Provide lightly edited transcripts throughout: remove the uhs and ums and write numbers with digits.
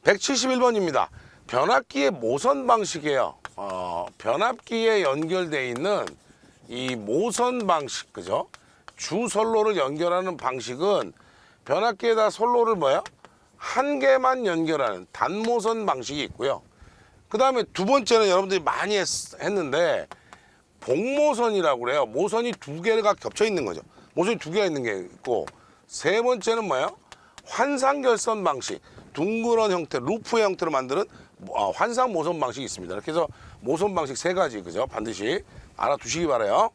171번입니다. 변압기의 모선 방식이에요. 변압기에 연결되어 있는 이 모선 방식, 그죠? 주 선로를 연결하는 방식은 변압기에다 선로를 한 개만 연결하는 단모선 방식이 있고요. 그 다음에 두 번째는 여러분들이 많이 했는데 복모선이라고 그래요. 모선이 두 개가 겹쳐 있는 거죠. 모선이 두 개가 있는 게 있고, 세 번째는 환상결선 방식, 둥그런 형태, 루프의 형태로 만드는 환상 모선 방식이 있습니다. 이렇게 해서 모선 방식 세 가지, 그죠? 반드시 알아두시기 바라요.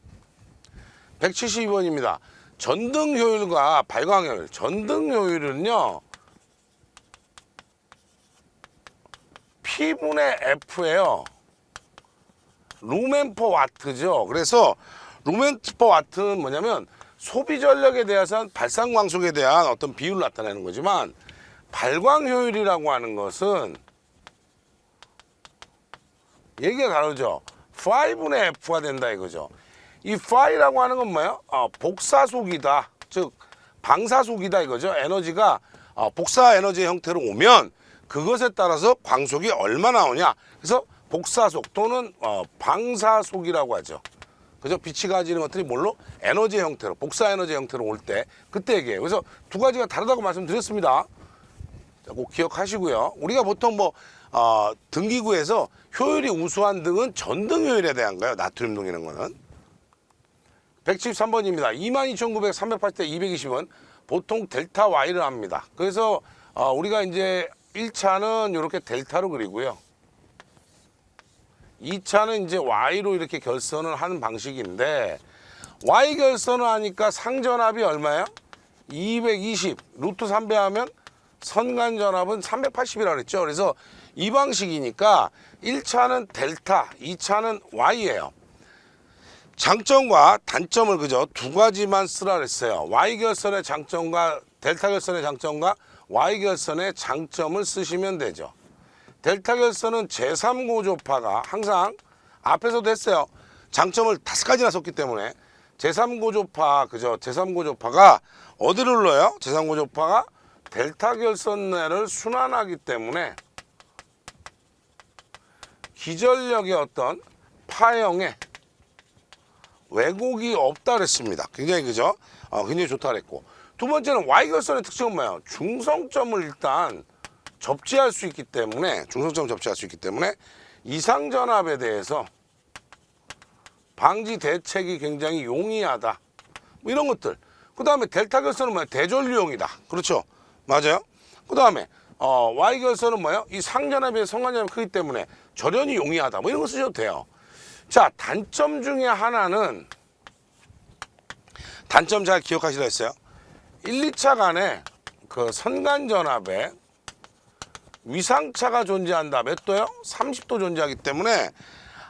172번입니다. 전등 효율과 발광 효율. 전등 효율은요, P분의 F예요. 루멘 퍼 와트죠. 그래서 루멘 퍼 와트는 뭐냐면 소비 전력에 대해서 발산 광속에 대한 어떤 비율을 나타내는 거지만, 발광 효율이라고 하는 것은 얘기가 다르죠. 5분의 F가 된다 이거죠. 이 5라고 하는 건 복사속이다. 즉 방사속이다 이거죠. 에너지가 복사 에너지의 형태로 오면 그것에 따라서 광속이 얼마나 오냐. 그래서 복사속 또는 방사속이라고 하죠. 그죠? 빛이 가지는 것들이 뭘로? 에너지 형태로, 복사 에너지 형태로 올 때, 그때 얘기해요. 그래서 두 가지가 다르다고 말씀드렸습니다. 자, 꼭 기억하시고요. 우리가 보통 등기구에서 효율이 우수한 등은 전등 효율에 대한 거예요. 나트륨 등이라는 거는. 173번입니다. 22,900, 380대 220은 보통 델타 Y를 합니다. 그래서 우리가 이제 1차는 이렇게 델타로 그리고요. 2차는 이제 Y로 이렇게 결선을 하는 방식인데, Y 결선을 하니까 상전압이 얼마예요? 220, 루트 3배 하면 선간전압은 380이라고 그랬죠. 그래서 이 방식이니까 1차는 델타, 2차는 Y예요. 장점과 단점을 그죠? 두 가지만 쓰라 그랬어요. Y 결선의 장점과 델타 결선의 장점과 Y 결선의 장점을 쓰시면 되죠. 델타 결선은 제3고조파가 항상 앞에서도 했어요. 장점을 5가지나 썼기 때문에 제3고조파, 그죠? 제3고조파가 어디를 눌러요? 제3고조파가 델타 결선 내를 순환하기 때문에 기전력의 어떤 파형에 왜곡이 없다 그랬습니다. 굉장히, 그죠? 굉장히 좋다 그랬고, 두 번째는 Y 결선의 특징은 뭐예요? 중성점을 일단 접지할 수 있기 때문에, 중성점 접지할 수 있기 때문에 이상전압에 대해서 방지 대책이 굉장히 용이하다. 이런 것들. 그 다음에 델타 결선은 뭐예요? 대전류용이다. 그렇죠? 맞아요? 그 다음에 Y 결선은 뭐예요? 이 상전압에 비해 성간전압이 크기 때문에 절연이 용이하다. 이런 거 쓰셔도 돼요. 자, 단점 중에 하나는, 단점 잘 기억하시라 했어요. 1, 2차 간에 그 선간전압에 위상차가 존재한다. 몇 도요? 30도 존재하기 때문에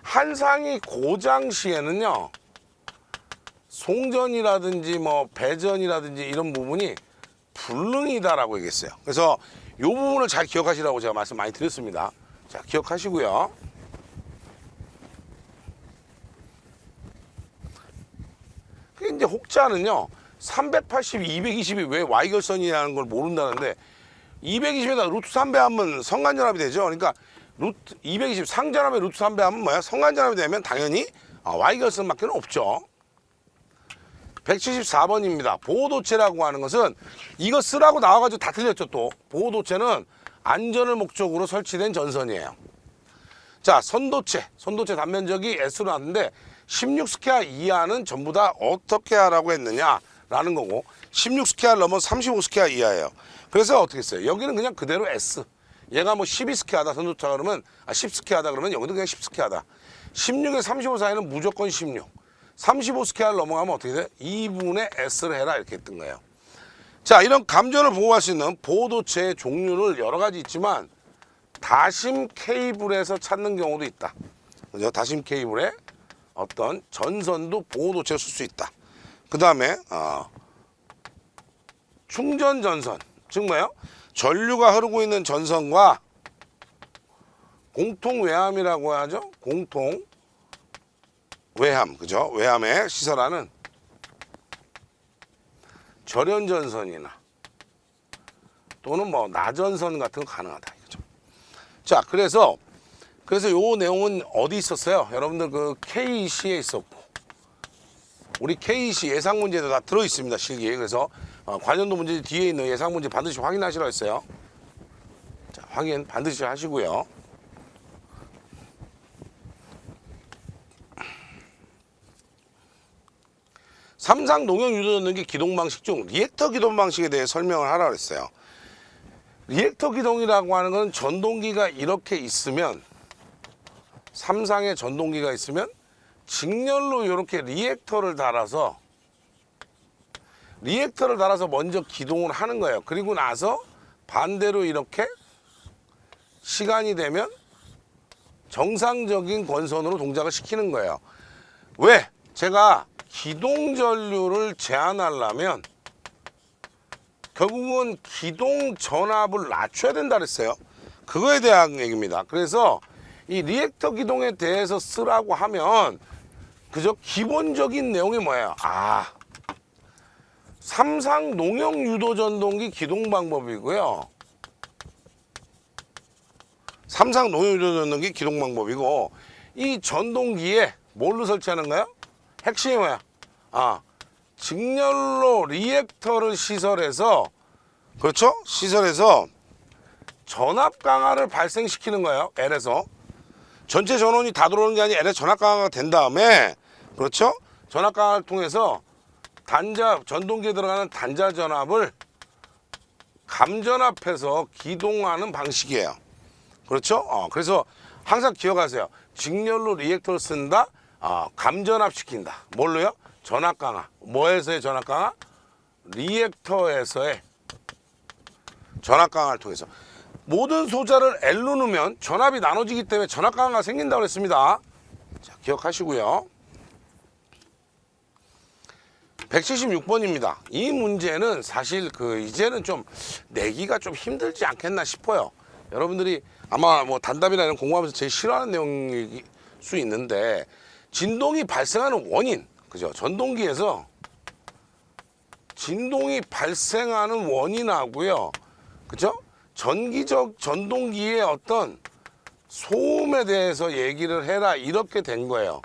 한상이 고장 시에는요, 송전이라든지 배전이라든지 이런 부분이 불능이다라고 얘기했어요. 그래서 이 부분을 잘 기억하시라고 제가 말씀 많이 드렸습니다. 자, 기억하시고요. 이제 혹자는요, 380, 220이 왜 Y결선이라는 걸 모른다는데, 220에다 루트 3배 하면 성간전압이 되죠. 그러니까 루트 220 상전압에 루트 3배 하면 성간전압이 되면 당연히 Y결선밖에 없죠. 174번입니다. 보호도체라고 하는 것은, 이거 쓰라고 나와가지고 다 틀렸죠. 또 보호도체는 안전을 목적으로 설치된 전선이에요. 자, 선도체 단면적이 S로 나왔는데 16스퀘어 이하는 전부 다 어떻게 하라고 했느냐라는 거고, 16스퀘어 넘어 35스퀘어 이하예요. 그래서 어떻게 했어요? 여기는 그냥 그대로 S. 얘가 12스퀘어다 선도체가 그러면 10스퀘어다 그러면 여기도 그냥 10스퀘어다. 16에 35 사이는 무조건 16. 35스퀘어를 넘어가면 어떻게 돼? 2분의 S를 해라 이렇게 했던 거예요. 자, 이런 감전을 보호할 수 있는 보호도체의 종류를 여러 가지 있지만 다심 케이블에서 찾는 경우도 있다. 그죠? 다심 케이블에 어떤 전선도 보호도체를 쓸 수 있다. 그 다음에 충전 전선, 즉 뭐예요? 전류가 흐르고 있는 전선과 공통 외함이라고 하죠. 공통 외함, 그죠? 외함에 시설하는 절연전선이나 또는 나전선 같은 거 가능하다 이거죠. 자, 그래서 요 내용은 어디 있었어요? 여러분들 그 KC에 있었고, 우리 KC 예상 문제도 다 들어 있습니다, 실기에. 그래서 관련도 문제 뒤에 있는 예상 문제 반드시 확인하시라고 했어요. 자, 확인 반드시 하시고요. 삼상 농형 유도 전동기 기동 방식 중 리액터 기동 방식에 대해 설명을 하라고 했어요. 리액터 기동이라고 하는 건 전동기가 이렇게 있으면, 삼상의 전동기가 있으면 직렬로 이렇게 리액터를 달아서 먼저 기동을 하는 거예요. 그리고 나서 반대로 이렇게 시간이 되면 정상적인 권선으로 동작을 시키는 거예요. 왜? 제가 기동 전류를 제한하려면 결국은 기동 전압을 낮춰야 된다 그랬어요. 그거에 대한 얘기입니다. 그래서 이 리액터 기동에 대해서 쓰라고 하면 그저 기본적인 내용이 뭐예요? 삼상 농형 유도 전동기 기동 방법이고요. 삼상 농형 유도 전동기 기동 방법이고, 이 전동기에 뭘로 설치하는 거예요? 핵심이 뭐야? 직렬로 리액터를 시설해서, 그렇죠? 시설해서 전압 강화를 발생시키는 거예요. L에서. 전체 전원이 다 들어오는 게 아니라 L에 전압 강화가 된 다음에, 그렇죠? 전압 강화를 통해서 전동기에 들어가는 단자 전압을 감전압해서 기동하는 방식이에요. 그렇죠? 그래서 항상 기억하세요. 직렬로 리액터를 쓴다. 감전압 시킨다. 뭘로요? 전압 강화. 뭐에서의 전압 강화? 리액터에서의 전압 강화를 통해서. 모든 소자를 L로 넣으면 전압이 나눠지기 때문에 전압 강화가 생긴다고 했습니다. 자, 기억하시고요. 176번입니다. 이 문제는 사실 이제는 좀 내기가 좀 힘들지 않겠나 싶어요. 여러분들이 아마 뭐 단답이나 이런 공부하면서 제일 싫어하는 내용일 수 있는데, 진동이 발생하는 원인, 그죠? 전동기에서 진동이 발생하는 원인하고요, 그죠? 전동기의 어떤 소음에 대해서 얘기를 해라, 이렇게 된 거예요.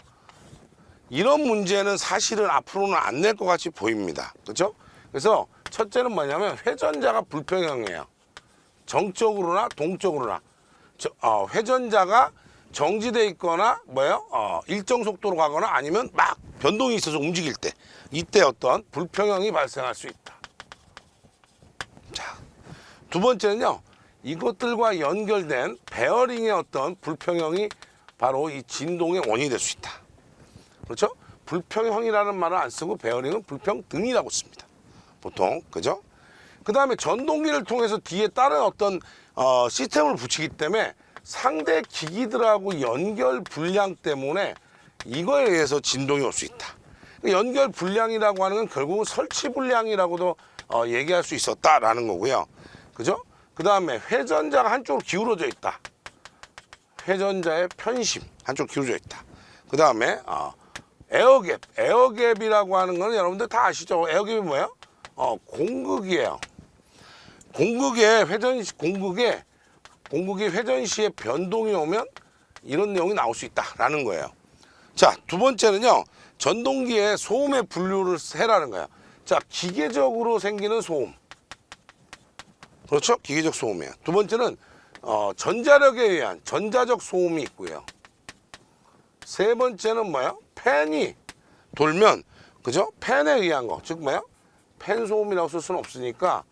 이런 문제는 사실은 앞으로는 안 낼 것 같이 보입니다. 그렇죠? 그래서 첫째는 뭐냐면 회전자가 불평형이에요. 정적으로나 동적으로나. 회전자가 정지돼 있거나 일정 속도로 가거나 아니면 막 변동이 있어서 움직일 때, 이때 어떤 불평형이 발생할 수 있다. 자, 두 번째는요, 이것들과 연결된 베어링의 어떤 불평형이 바로 이 진동의 원인이 될 수 있다. 그렇죠? 불평형이라는 말을 안 쓰고 베어링은 불평등이라고 씁니다. 보통. 그죠? 그 다음에 전동기를 통해서 뒤에 다른 어떤 시스템을 붙이기 때문에 상대 기기들하고 연결 불량 때문에 이거에 의해서 진동이 올 수 있다. 연결 불량이라고 하는 건 결국은 설치 불량이라고도 얘기할 수 있었다라는 거고요. 그죠? 그 다음에 회전자가 한쪽으로 기울어져 있다. 회전자의 편심, 한쪽으로 기울어져 있다. 그 다음에 에어갭이라고 하는 건 여러분들 다 아시죠? 에어갭이 뭐예요? 공극이에요. 공극이 회전 시에 변동이 오면 이런 내용이 나올 수 있다라는 거예요. 자, 두 번째는요, 전동기의 소음의 분류를 해라는 거예요. 자, 기계적으로 생기는 소음. 그렇죠? 기계적 소음이에요. 두 번째는 전자력에 의한 전자적 소음이 있고요. 세 번째는 뭐예요? 팬이 돌면, 그죠? 팬에 의한 거. 즉 뭐예요? 팬 소음이라고 쓸 수는 없으니까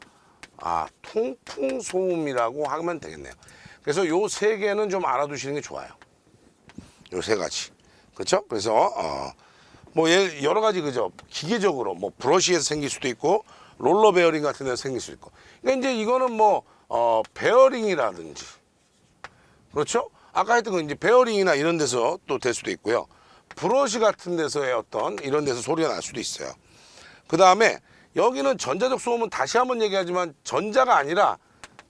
통풍 소음이라고 하면 되겠네요. 그래서 요 세 개는 좀 알아두시는 게 좋아요. 요 세 가지. 그렇죠? 그래서 뭐 여러 가지, 그죠? 기계적으로 뭐 브러쉬에서 생길 수도 있고 롤러 베어링 같은 데서 생길 수도 있고. 그러니까 이제 이거는 뭐 베어링이라든지, 그렇죠? 아까 했던 건 이제 베어링이나 이런 데서 또 될 수도 있고요. 브러쉬 같은 데서의 어떤 이런 데서 소리가 날 수도 있어요. 그 다음에 여기는 전자적 소음은 다시 한번 얘기하지만 전자가 아니라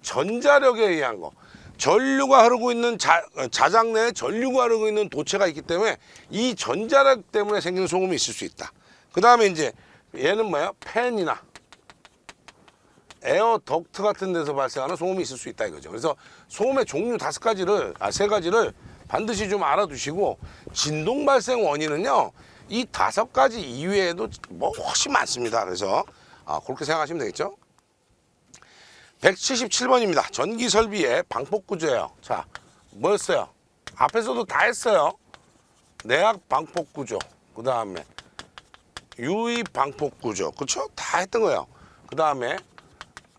전자력에 의한 거. 전류가 흐르고 있는 자장 내에 전류가 흐르고 있는 도체가 있기 때문에 이 전자력 때문에 생기는 소음이 있을 수 있다. 그 다음에 이제 얘는 뭐야? 팬이나 에어 덕트 같은 데서 발생하는 소음이 있을 수 있다 이거죠. 그래서 소음의 종류 세 가지를 반드시 좀 알아두시고, 진동 발생 원인은요, 이 5가지 이외에도 뭐 훨씬 많습니다. 그래서 그렇게 생각하시면 되겠죠. 177번입니다. 전기 설비의 방폭 구조예요. 자, 뭐였어요? 앞에서도 다 했어요. 내압 방폭 구조, 그 다음에 유입 방폭 구조, 그렇죠? 다 했던 거예요. 그 다음에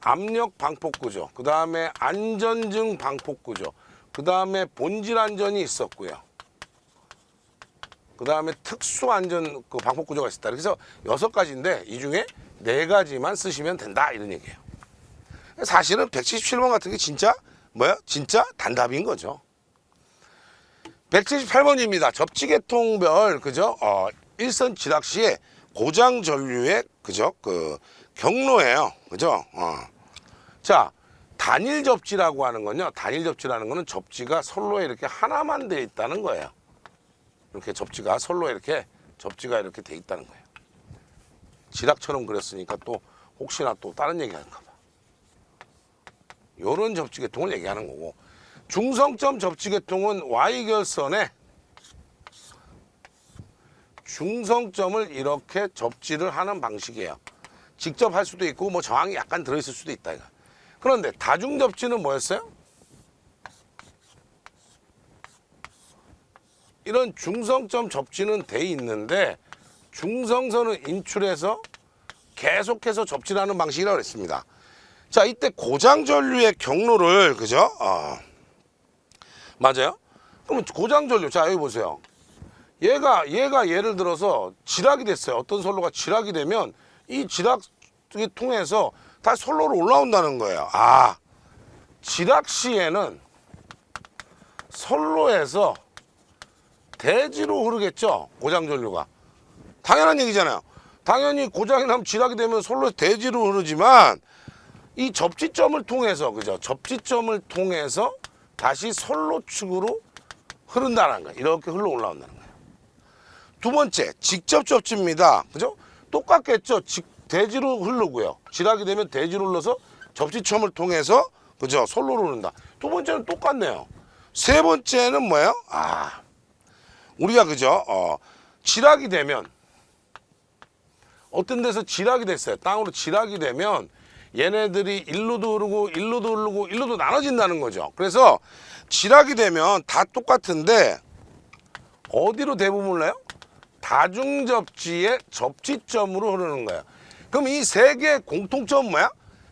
압력 방폭 구조, 그 다음에 안전증 방폭 구조, 그 다음에 본질 안전이 있었고요. 그 다음에 특수 안전 방폭 구조가 있었다. 그래서 6가지인데 이 중에 4가지만 쓰시면 된다 이런 얘기예요. 사실은 177번 같은 게 진짜 진짜 단답인 거죠. 178번입니다. 접지계통별 그죠? 일선 지락 시에 고장 전류의 그죠? 경로예요. 그죠? 자, 단일 접지라고 하는 건요. 단일 접지라는 거는 접지가 선로에 이렇게 하나만 돼 있다는 거예요. 이렇게 접지가 선로에 이렇게 접지가 이렇게 돼 있다는 거예요. 지락처럼 그렸으니까 또 혹시나 또 다른 얘기 할까 봐. 요런 접지계통을 얘기하는 거고, 중성점 접지계통은 Y결선에 중성점을 이렇게 접지를 하는 방식이에요. 직접 할 수도 있고 뭐 저항이 약간 들어있을 수도 있다 이거. 그런데 다중 접지는 뭐였어요? 이런 중성점 접지는 돼 있는데 중성선을 인출해서 계속해서 접지를 하는 방식이라고 했습니다. 자, 이때 고장 전류의 경로를 그죠? 맞아요? 그러면 고장 전류, 자 여기 보세요. 얘가 예를 들어서 지락이 됐어요. 어떤 선로가 지락이 되면 이 지락이 통해서 다시 선로로 올라온다는 거예요. 지락 시에는 선로에서 대지로 흐르겠죠. 고장 전류가. 당연한 얘기잖아요. 당연히 고장이 나면 지락이 되면 선로에서 대지로 흐르지만 이 접지점을 통해서 그죠? 접지점을 통해서 다시 선로 측으로 흐른다는 거예요. 이렇게 흘러 올라온다는 거예요. 두 번째, 직접 접지입니다. 그죠? 똑같겠죠? 대지로 흐르고요. 지락이 되면 대지로 흘러서 접지점을 통해서 그죠? 선로로 흐른다. 두 번째는 똑같네요. 세 번째는 뭐예요? 우리가 그죠? 지락이 되면 어떤 데서 지락이 됐어요. 땅으로 지락이 되면 얘네들이 일로도 흐르고 일로도 흐르고 일로도 나눠진다는 거죠. 그래서 지락이 되면 다 똑같은데 어디로 대부분 흘러요? 다중접지의 접지점으로 흐르는 거예요. 그럼 이 세 개의 공통점은 뭐야?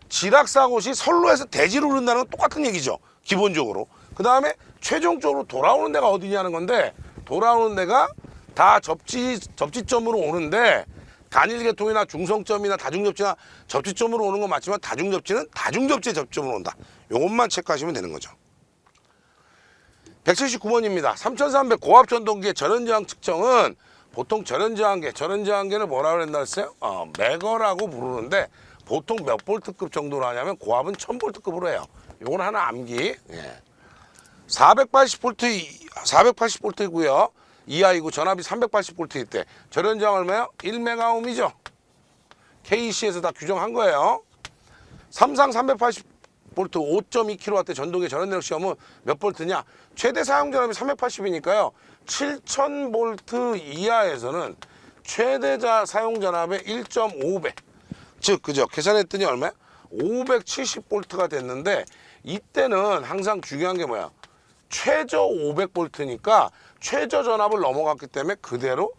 지락사고 시 선로에서 대지로 흐른다는 건 똑같은 얘기죠. 기본적으로. 그 다음에 최종적으로 돌아오는 데가 어디냐는 건데, 돌아오는 데가 다 접지점으로 오는데, 단일계통이나 중성점이나 다중접지나 접지점으로 오는 건 맞지만 다중접지는 다중접지의 접점으로 온다. 요것만 체크하시면 되는 거죠. 179번입니다. 3300 고압전동기의 전원저항 측정은 보통 전원저항계를 뭐라고 했나 했어요? 매거라고 부르는데 보통 몇 볼트급 정도로 하냐면 고압은 1000볼트급으로 해요. 요건 하나 암기. 480볼트이고요. 이하이고 전압이 380볼트일 때 전원저항 얼마요? 1메가옴이죠. KC에서 다 규정한 거예요. 삼상 380볼트 5.2kW 전동의 전원내력 시험은 몇 볼트냐? 최대 사용 전압이 380이니까요. 7000볼트 이하에서는 최대자 사용 전압의 1.5배. 즉 그죠? 계산했더니 얼마야? 570볼트가 됐는데, 이때는 항상 중요한 게 뭐야? 최저 500볼트니까 최저 전압을 넘어갔기 때문에 그대로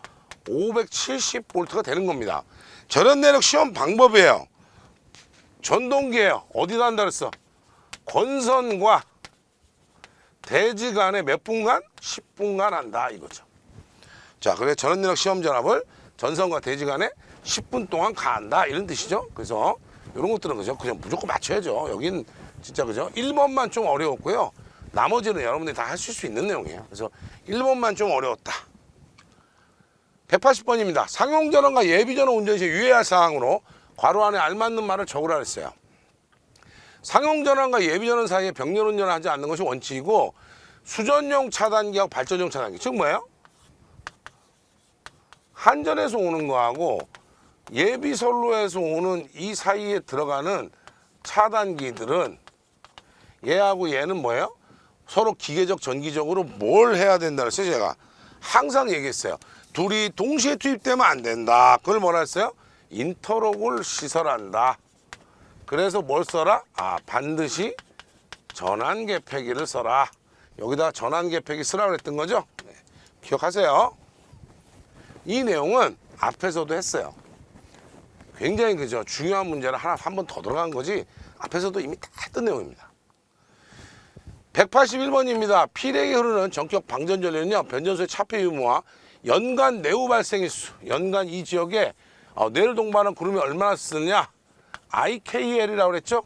570볼트가 되는 겁니다. 전원내력 시험 방법이에요. 전동기예요. 어디다 한다 그랬어? 권선과 대지 간에 몇 분간? 10분간 한다 이거죠. 자, 그래 전원내력 시험 전압을 전선과 대지 간에 10분 동안 가한다 이런 뜻이죠. 그래서 이런 것들은 그죠? 그냥 무조건 맞춰야죠. 여긴 진짜 그죠? 1번만 좀 어려웠고요. 나머지는 여러분들이 다 하실 수 있는 내용이에요. 그래서 1번만 좀 어려웠다. 180번입니다. 상용전원과 예비전원 운전 시 유의할 사항으로 괄호 안에 알맞는 말을 적으라 했어요. 상용전원과 예비전원 사이에 병렬 운전을 하지 않는 것이 원칙이고, 수전용 차단기하고 발전용 차단기, 즉 뭐예요? 한전에서 오는 거하고 예비선로에서 오는 이 사이에 들어가는 차단기들은 얘하고 얘는 뭐예요? 서로 기계적 전기적으로 뭘 해야 된다고 했어요. 제가 항상 얘기했어요. 둘이 동시에 투입되면 안 된다. 그걸 뭐라 했어요? 인터록을 시설한다. 그래서 뭘 써라? 반드시 전환계폐기를 써라. 여기다가 전환계폐기 쓰라고 그랬던 거죠. 네. 기억하세요. 이 내용은 앞에서도 했어요. 굉장히 그죠. 중요한 문제를 하나 한 번 더 들어간 거지 앞에서도 이미 다 했던 내용입니다. 181번입니다. 필액이 흐르는 전격 방전전류는요, 변전소의 차폐 유무와 연간 내후 발생일 수, 연간 이 지역에 뇌를 동반하는 구름이 얼마나 쓰느냐? IKL이라고 그랬죠?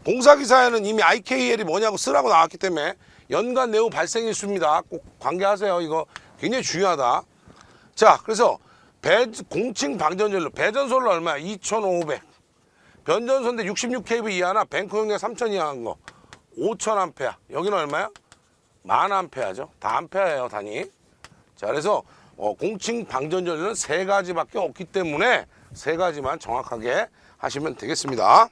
공사기사에는 이미 IKL이 뭐냐고 쓰라고 나왔기 때문에 연간 내후 발생일 수입니다. 꼭 관계하세요. 이거 굉장히 중요하다. 자, 그래서 공칭 방전전류 배전소는 얼마야? 2500. 변전소인데 66kV 이하나 뱅크 용량 3000 이하인 거 5000A. 여기는 얼마야? 1000A죠. 다 암페어예요, 단위. 자, 그래서 공칭 방전전류는 세 가지밖에 없기 때문에 세 가지만 정확하게 하시면 되겠습니다.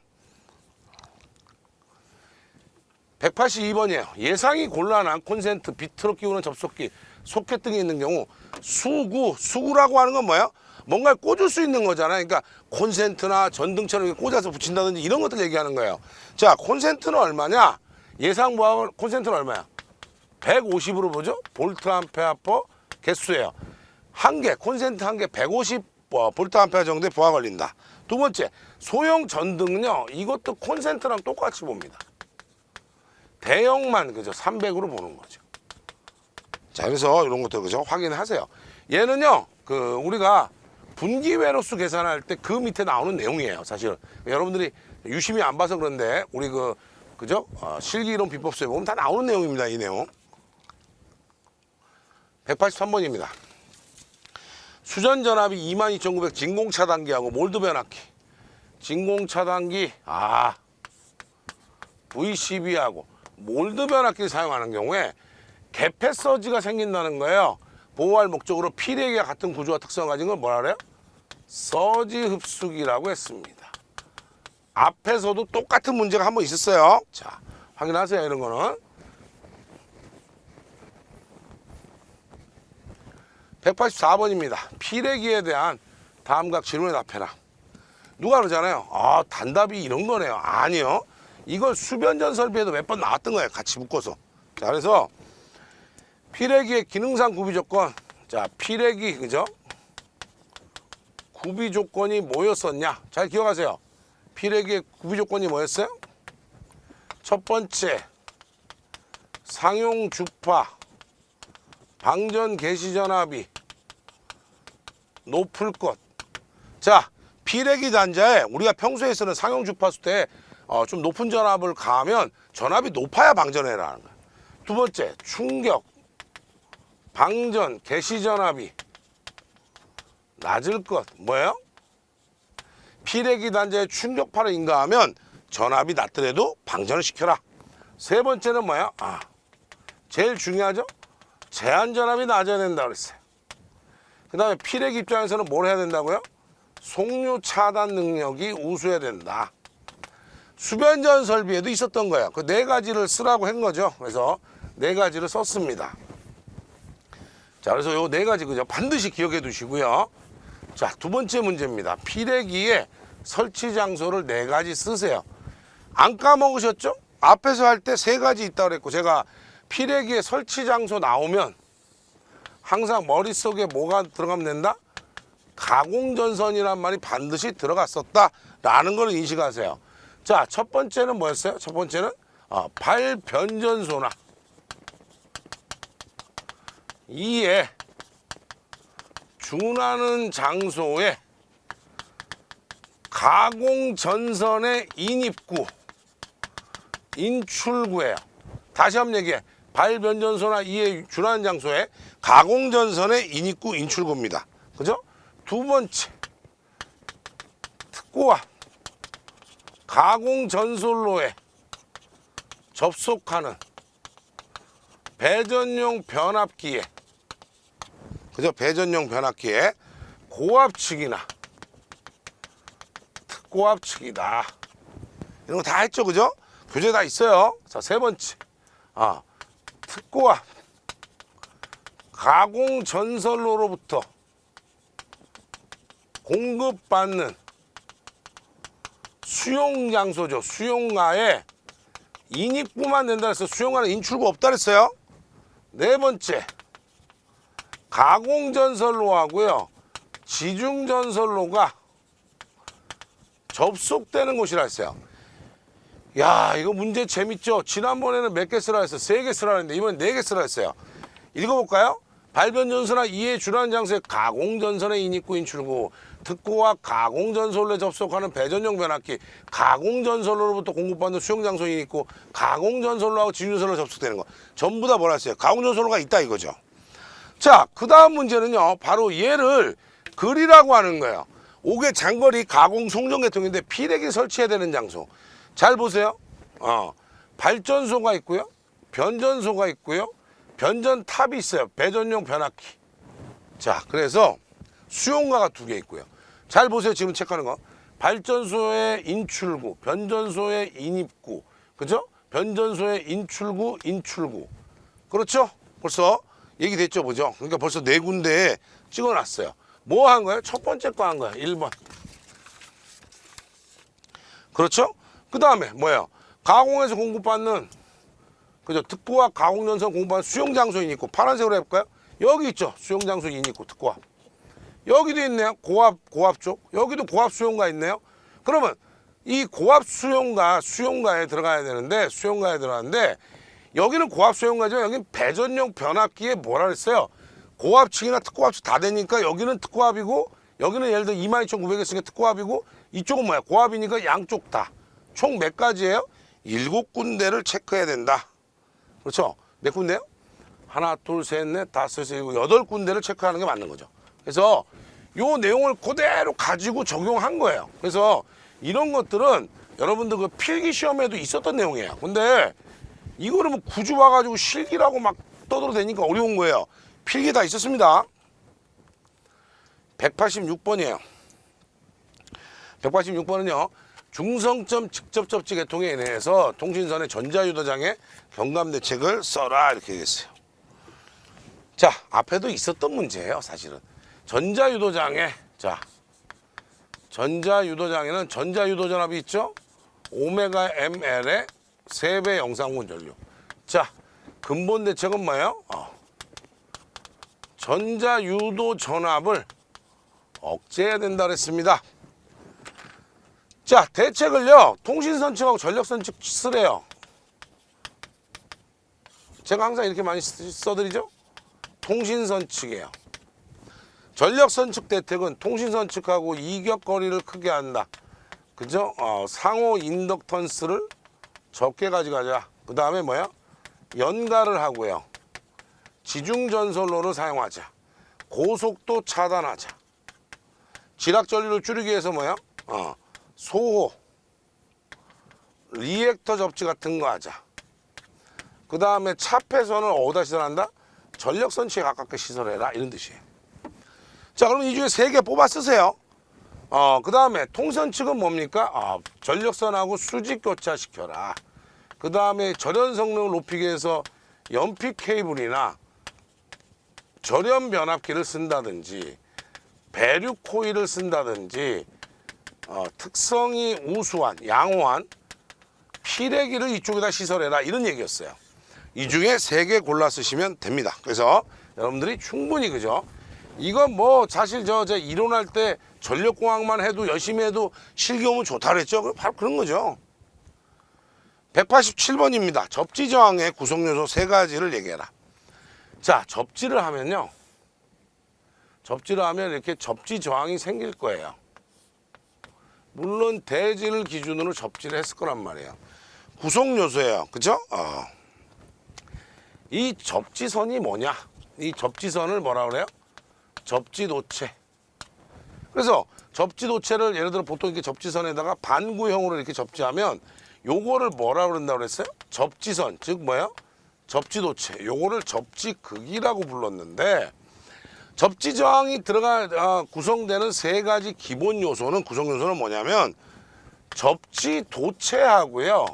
182번이에요. 예상이 곤란한 콘센트, 비트로 끼우는 접속기, 소켓 등이 있는 경우 수구라고 하는 건 뭐예요? 뭔가를 꽂을 수 있는 거잖아요. 그러니까 콘센트나 전등처럼 꽂아서 붙인다든지 이런 것들 얘기하는 거예요. 자, 콘센트는 얼마냐? 예상 부하가 콘센트는 얼마야? 150으로 보죠. 볼트 암페어 퍼 개수예요. 한 개, 콘센트 한 개 150 볼트 암페어 정도의 부하 걸린다. 두 번째, 소형 전등은요. 이것도 콘센트랑 똑같이 봅니다. 대형만 그죠? 300으로 보는 거죠. 자, 그래서 이런 것들 그죠? 확인하세요. 얘는요. 우리가 분기회로수 계산할 때 그 밑에 나오는 내용이에요. 사실 여러분들이 유심히 안 봐서 그런데 우리 그죠? 실기이론 비법서에 보면 다 나오는 내용입니다. 이 내용. 183번입니다. 수전전압이 22900 진공차단기하고 몰드 변압기. 진공차단기 VCB하고 몰드 변압기를 사용하는 경우에 개폐 서지가 생긴다는 거예요. 보호할 목적으로 필액과 같은 구조와 특성을 가진 걸 뭐라 그래요? 서지 흡수기라고 했습니다. 앞에서도 똑같은 문제가 한 번 있었어요. 자, 확인하세요. 이런 거는. 184번입니다. 필액기에 대한 다음 각 질문에 답해라. 누가 그러잖아요. 단답이 이런 거네요. 아니요. 이걸 수변전 설비에도 몇 번 나왔던 거예요. 같이 묶어서. 자, 그래서 필액기의 기능상 구비 조건. 자, 필액기 그죠? 구비 조건이 뭐였었냐? 잘 기억하세요. 필액기의 구비 조건이 뭐였어요? 첫 번째, 상용 주파, 방전 개시 전압이 높을 것. 자, 필액기 단자에 우리가 평소에 쓰는 상용 주파수 때 좀 높은 전압을 가하면 전압이 높아야 방전해라는 거예요. 두 번째, 충격, 방전 개시 전압이 낮을 것. 뭐예요? 필액기 단자에 충격파를 인가하면 전압이 낮더라도 방전을 시켜라. 세 번째는 뭐야? 제일 중요하죠? 제한 전압이 낮아야 된다고 그랬어요. 그 다음에 필액 입장에서는 뭘 해야 된다고요? 속류 차단 능력이 우수해야 된다. 수변전 설비에도 있었던 거예요. 그 네 가지를 쓰라고 한 거죠. 그래서 네 가지를 썼습니다. 자, 그래서 요 네 가지 그죠? 반드시 기억해 두시고요. 자, 두 번째 문제입니다. 필액기에 설치 장소를 네 가지 쓰세요. 안 까먹으셨죠? 앞에서 할 때 세 가지 있다고 그랬고, 제가 필액기에 설치 장소 나오면 항상 머릿속에 뭐가 들어가면 된다? 가공전선이란 말이 반드시 들어갔었다라는 걸 인식하세요. 자, 첫 번째는 뭐였어요? 첫 번째는 발변전소나 이에 준하는 장소에 가공전선의 인입구, 인출구예요. 다시 한번 얘기해. 발변전소나 이에 준하는 장소에 가공전선의 인입구, 인출구입니다. 그죠? 두 번째, 특고와 가공전솔로에 접속하는 배전용 변압기에, 그죠? 배전용 변압기에 고압측이나 특고압측이다. 이런 거 다 했죠, 그죠? 교재 다 있어요. 자, 세 번째. 특고와 가공 전선로로부터 공급받는 수용 장소죠. 수용가에 인입구만 된다 그랬어요. 수용가는 인출구 없다 그랬어요. 네 번째. 가공 전선로하고요. 지중 전선로가 접속되는 곳이라 했어요. 야, 이거 문제 재밌죠? 지난번에는 몇 개 쓰라 했어요? 3개 쓰라 했는데 이번엔 4개 쓰라 했어요. 읽어볼까요? 발변전선과 이에 주라는 장소의 가공전선의 인입구 인출구, 특고와 가공전선로에 접속하는 배전용 변압기, 가공전선로로부터 공급받는 수용장소 인입구, 가공전선로하고 지중전선로 접속되는 거. 전부 다 뭐라 했어요? 가공전선로가 있다 이거죠. 자, 그 다음 문제는요. 바로 얘를 글이라고 하는 거예요. 5개 장거리 가공 송전계통인데 피레기 설치해야 되는 장소. 잘 보세요. 발전소가 있고요. 변전소가 있고요. 변전탑이 있어요. 배전용 변압기. 자, 그래서 수용가가 2개 있고요. 잘 보세요. 지금 체크하는 거. 발전소의 인출구, 변전소의 인입구. 그죠? 변전소의 인출구, 인출구. 그렇죠? 벌써 얘기됐죠, 보죠? 그러니까 벌써 4군데에 찍어놨어요. 뭐 한 거예요? 첫 번째 거 한 거예요. 1번. 그렇죠? 그 다음에 뭐예요? 가공에서 공급받는, 그죠? 특고와 가공전선 공급받는 수용장소 인입구. 파란색으로 해볼까요? 여기 있죠? 수용장소 인입구, 특고와. 여기도 있네요. 고압 쪽. 여기도 고압 수용가 있네요. 그러면 이 고압 수용가에 들어가야 되는데, 수용가에 들어가는데, 여기는 고압 수용가죠. 여기는 배전용 변압기에 뭐라 그랬어요? 고압층이나 특고압층 다 되니까 여기는 특고압이고, 여기는 예를 들어 22,900에 특고압이고, 이쪽은 뭐야? 고압이니까 양쪽 다. 총 몇 가지예요? 7군데를 체크해야 된다. 그렇죠? 몇 군데요? 하나, 둘, 셋, 넷, 다섯, 여섯, 일곱, 8군데를 체크하는 게 맞는 거죠. 그래서 요 내용을 그대로 가지고 적용한 거예요. 그래서 이런 것들은 여러분들 그 필기 시험에도 있었던 내용이에요. 근데 이거를 뭐 굳이 와가지고 실기라고 막 떠들어대니까 어려운 거예요. 필기 다 있었습니다. 186번이에요. 186번은요. 중성점 직접 접지 계통에 인해서 통신선의 전자유도장애 경감 대책을 써라 이렇게 얘기했어요. 자, 앞에도 있었던 문제예요. 사실은. 전자유도장애. 자, 전자유도장애는 전자유도전압이 있죠. 오메가 ml의 3배 영상분 전류. 자, 근본 대책은 뭐예요? 전자유도 전압을 억제해야 된다 그랬습니다. 자, 대책을요. 통신선 측하고 전력선 측 쓰래요. 제가 항상 이렇게 많이 써드리죠. 통신선 측이에요. 전력선 측 대책은 통신선 측하고 이격거리를 크게 한다. 그죠? 상호 인덕턴스를 적게 가져가자. 그 다음에 뭐야? 연가를 하고요. 지중전선로를 사용하자. 고속도 차단하자. 지락전류를 줄이기 위해서 뭐야? 소호, 리액터 접지 같은 거 하자. 그 다음에 차폐선을 어디다 시설한다? 전력선 측에 가깝게 시설해라. 이런 뜻이에요. 자, 그럼 이 중에 3개 뽑아 쓰세요. 그 다음에 통선 측은 뭡니까? 전력선하고 수직 교차시켜라. 그 다음에 절연 성능을 높이기 위해서 연필 케이블이나 절연 변압기를 쓴다든지 배류 코일을 쓴다든지 특성이 우수한 양호한 피레기를 이쪽에다 시설해라 이런 얘기였어요. 이 중에 3개 골라 쓰시면 됩니다. 그래서 여러분들이 충분히 그죠? 이건 뭐 사실 저 이론할 때 전력공학만 해도 열심히 해도 실기 오면 좋다 그랬죠. 바로 그런 거죠. 187번입니다. 접지 저항의 구성 요소 3가지를 얘기해라. 자, 접지를 하면요. 접지를 하면 이렇게 접지 저항이 생길 거예요. 물론 대지를 기준으로 접지를 했을 거란 말이에요. 구성 요소예요. 그죠? 이 접지선이 뭐냐? 이 접지선을 뭐라 그래요? 접지도체. 그래서 접지도체를 예를 들어 보통 이렇게 접지선에다가 반구형으로 이렇게 접지하면 요거를 뭐라 그런다고 그랬어요? 접지선, 즉 뭐예요? 접지도체. 요거를 접지극이라고 불렀는데 접지 저항이 구성되는 3가지 기본 요소는 구성 요소는 뭐냐면 접지 도체하고요.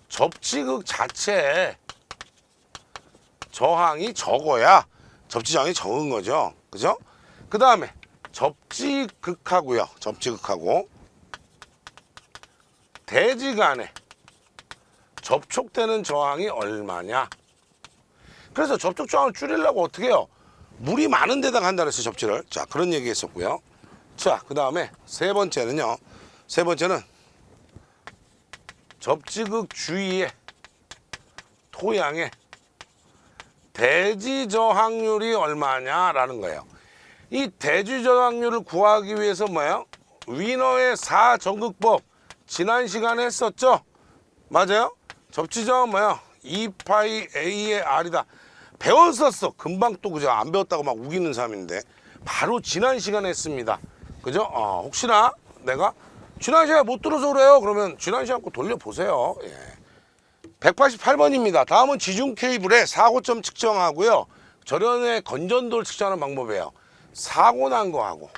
접지극 자체에 저항이 적어야 접지 저항이 적은 거죠. 그죠? 그 다음에 접지극하고요. 접지극하고 대지 간에 접촉되는 저항이 얼마냐. 그래서 접촉 저항을 줄이려고 어떻게 해요? 물이 많은 데다가 한다 그랬어요, 접지를. 자, 그런 얘기 했었고요. 자, 그 다음에 세 번째는요. 세 번째는 접지극 주위의 토양의 대지 저항률이 얼마냐라는 거예요. 이 대지 저항률을 구하기 위해서 뭐예요? 위너의 4전극법 지난 시간에 했었죠? 맞아요? 접지 저항은 뭐예요? 2파이 A의 R이다. 배웠었어. 금방 또 그죠? 안 배웠다고 막 우기는 사람인데 바로 지난 시간에 했습니다. 그죠? 혹시나 내가 지난 시간에 못 들어서 그래요. 그러면 지난 시간 거 돌려보세요. 예. 188번입니다. 다음은 지중 케이블의 사고점 측정하고요. 절연의 건전도를 측정하는 방법이에요. 사고 난 거하고